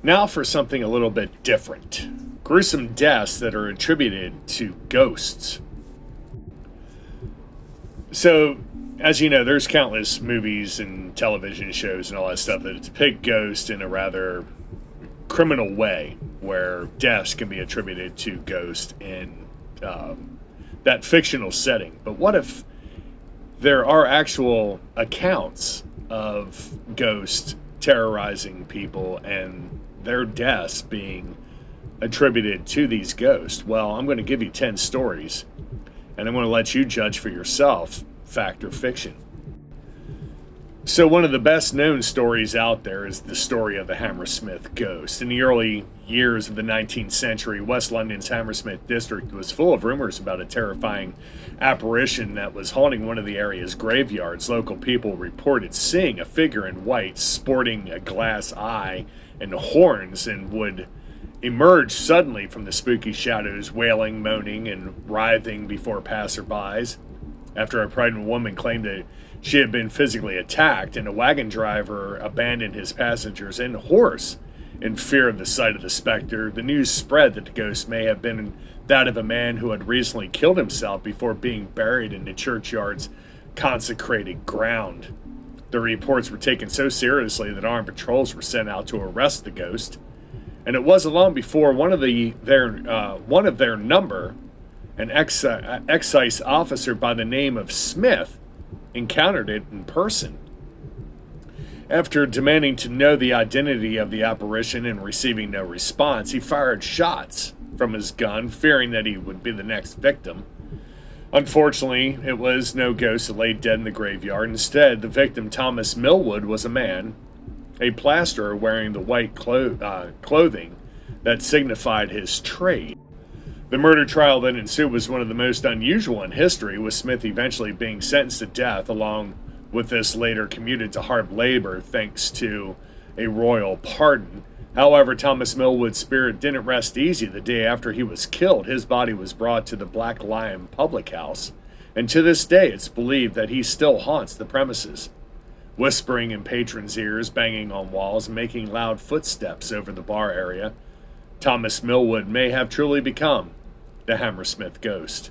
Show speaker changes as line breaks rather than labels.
Now for something a little bit different. Gruesome deaths that are attributed to ghosts. So, as you know, there's countless movies and television shows and all that stuff that depict ghosts in a rather criminal way, where deaths can be attributed to ghosts in that fictional setting. But what if there are actual accounts of ghosts terrorizing people and their deaths being attributed to these ghosts? Well, I'm going to give you 10 stories, and I'm going to let you judge for yourself, fact or fiction. So one of the best known stories out there is the story of the Hammersmith Ghost. In the early years of the 19th century, West London's Hammersmith district was full of rumors about a terrifying apparition that was haunting one of the area's graveyards. Local people reported seeing a figure in white sporting a glass eye and horns, and would emerge suddenly from the spooky shadows, wailing, moaning, and writhing before passerbys. After a pregnant woman claimed that she had been physically attacked, and a wagon driver abandoned his passengers and horse in fear of the sight of the specter, the news spread that the ghost may have been that of a man who had recently killed himself before being buried in the churchyard's consecrated ground. The reports were taken so seriously that armed patrols were sent out to arrest the ghost, and it wasn't long before one of their number, an excise officer by the name of Smith, encountered it in person. After demanding to know the identity of the apparition and receiving no response, he fired shots from his gun, fearing that he would be the next victim. Unfortunately, it was no ghost that lay dead in the graveyard. Instead, the victim, Thomas Millwood, was a man, a plasterer wearing the white clothing that signified his trade. The murder trial that ensued was one of the most unusual in history, with Smith eventually being sentenced to death, along with this later commuted to hard labor thanks to a royal pardon. However, Thomas Millwood's spirit didn't rest easy. The day after he was killed, his body was brought to the Black Lion public house, and to this day it's believed that he still haunts the premises, whispering in patrons' ears, banging on walls, and making loud footsteps over the bar area. Thomas Millwood may have truly become the Hammersmith Ghost.